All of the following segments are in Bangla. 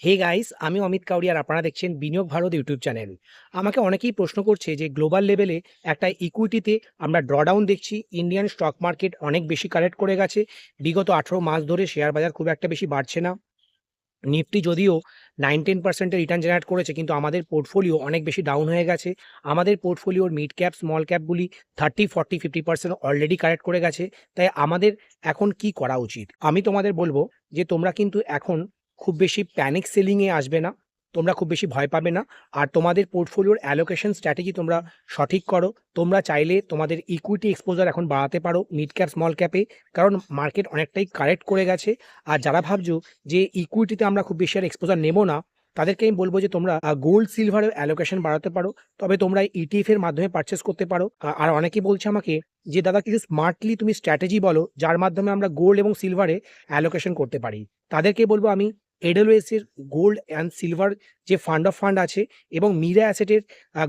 হে গাইস, আমি অমিত কাউরি আর আপনারা দেখছেন বিনিয়োগ ভারত ইউটিউব চ্যানেল। আমাকে অনেকেই প্রশ্ন করছে যে গ্লোবাল লেভেলে একটা ইকুইটিতে আমরা ড্রডাউন দেখছি। ইন্ডিয়ান স্টক মার্কেট অনেক বেশি কারেক্ট করে গেছে। বিগত 18 মাস ধরে শেয়ার বাজার খুব একটা বেশি বাড়ছে না। নিফটি যদিও 9-10% এর রিটার্ন জেনারেট করেছে, কিন্তু আমাদের পোর্টফোলিও অনেক বেশি ডাউন হয়ে গেছে। আমাদের পোর্টফোলিওর মিড ক্যাপ, স্মল ক্যাপগুলি 30, 40, 50% অলরেডি কারেক্ট করে গেছে। তাই আমাদের এখন কি করা উচিত? আমি তোমাদের বলব যে তোমরা কিন্তু এখন খুব বেশি প্যানিক সেলিংয়ে আসবে না। তোমরা খুব বেশি ভয় পাবে না। আর তোমাদের পোর্টফোলিওর অ্যালোকেশন স্ট্র্যাটেজি তোমরা সঠিক করো। তোমরা চাইলে তোমাদের ইকুইটি এক্সপোজার এখন বাড়াতে পারো মিড ক্যাপ, স্মল ক্যাপে। কারণ মার্কেট অনেকটাই কারেক্ট করে গেছে। আর যারা ভাবছো যে ইকুইটিতে আমরা খুব বেশি আর এক্সপোজার নেব না, তাদেরকে আমি বলবো যে তোমরা গোল্ড সিলভারের অ্যালোকেশন বাড়াতে পারো। তবে তোমরা ইটিএফ এর মাধ্যমে পারচেস করতে পারো। আর অনেকেই বলছে আমাকে যে দাদা কিছু স্মার্টলি তুমি স্ট্র্যাটেজি বলো যার মাধ্যমে আমরা গোল্ড এবং সিলভারে অ্যালোকেশন করতে পারি। তাদেরকে বলবো আমি এডেলওয়েস এর গোল্ড অ্যান্ড সিলভার যে ফান্ড অফ ফান্ড আছে, এবং মিরা অ্যাসেটের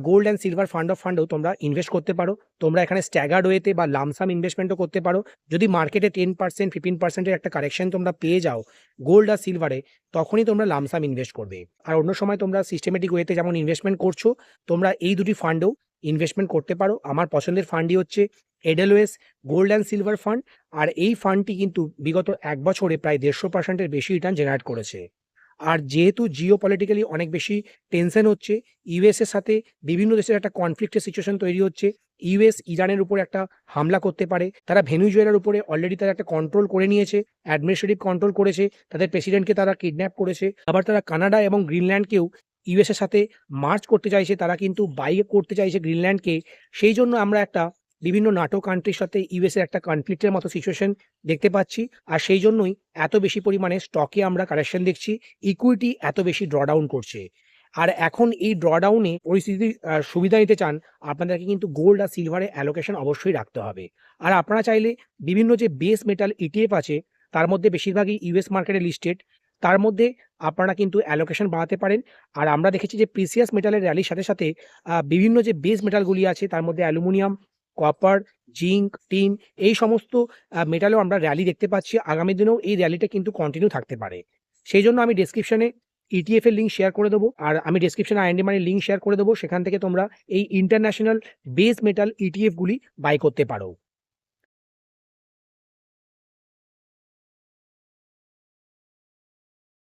gold and silver fund of ফান্ডেও তোমরা ইনভেস্ট করতে পারো। তোমরা এখানে স্ট্যাগার্ড ওয়েতে বা লামসাম ইনভেস্টমেন্টও করতে পারো। যদি মার্কেটে 10%, 15% একটা কারেকশন তোমরা পেয়ে যাও গোল্ড আর সিলভারে, তখনই তোমরা লামসাম ইনভেস্ট করবে। আর অন্য সময় তোমরা সিস্টেমেটিক ওয়েতে যেমন ইনভেস্টমেন্ট করছো, তোমরা এই দুটি ফান্ডেও ইনভেস্টমেন্ট করতে পারো। আমার পছন্দের ফান্ডই হচ্ছে এডেলওয়েস গোল্ড অ্যান্ড সিলভার ফান্ড। আর এই ফান্ডটি কিন্তু বিগত 1 বছরে প্রায় 150% এর বেশি রিটার্ন জেনারেট করেছে। আর যেহেতু জিও পলিটিক্যালি অনেক বেশি টেনশন হচ্ছে, ইউএস এর সাথে বিভিন্ন দেশের একটা কনফ্লিক্টের সিচুয়েশন তৈরি হচ্ছে। ইউএস ইরানের উপর একটা হামলা করতে পারে। তারা ভেনেজুয়েলার উপরে অলরেডি তারা একটা কন্ট্রোল করে নিয়েছে, অ্যাডমিনিস্ট্রেটিভ কন্ট্রোল করেছে। তাদের প্রেসিডেন্টকে তারা কিডন্যাপ করেছে। আবার তারা কানাডা এবং গ্রিনল্যান্ডকেও ইউএস এর সাথে মার্চ করতে চাইছে। তারা কিন্তু বাই করতে চাইছে গ্রিনল্যান্ডকে। সেই জন্য আমরা একটা বিভিন্ন নাটো কান্ট্রির সাথে ইউএস এর একটা কনফ্লিক্টের মতো সিচুয়েশন দেখতে পাচ্ছি। আর সেই জন্যই এত বেশি পরিমাণে স্টকে আমরা কারেকশন দেখছি, ইকুইটি এত বেশি ড্রডাউন করছে। আর এখন এই ড্রডাউনে পরিস্থিতির সুবিধা নিতে চান, আপনাদেরকে কিন্তু গোল্ড আর সিলভারে অ্যালোকেশন অবশ্যই রাখতে হবে। আর আপনারা চাইলে বিভিন্ন যে বেস মেটাল ইটিএফ আছে, তার মধ্যে বেশিরভাগই ইউএস মার্কেটে লিস্টেড, তার মধ্যে আপনারা কিন্তু অ্যালোকেশন বাড়াতে পারেন। আর আমরা দেখেছি যে প্রিসিয়াস মেটালের র্যালির সাথে সাথে বিভিন্ন যে বেস মেটালগুলি আছে, তার মধ্যে অ্যালুমিনিয়াম, কপার, জিঙ্ক, টিন, এই সমস্ত মেটালেও আমরা র্যালি দেখতে পাচ্ছি। আগামী দিনেও এই র্যালিটা কিন্তু কন্টিনিউ থাকতে পারে। সেই জন্য আমি ডেসক্রিপশনে ইটিএফ এর লিঙ্ক শেয়ার করে দেবো। আর আমি ডেসক্রিপশনে আইএনডি মানির লিঙ্ক শেয়ার করে দেবো। সেখান থেকে তোমরা এই ইন্টারন্যাশনাল বেস মেটাল ইটিএফ গুলি বাই করতে পারো।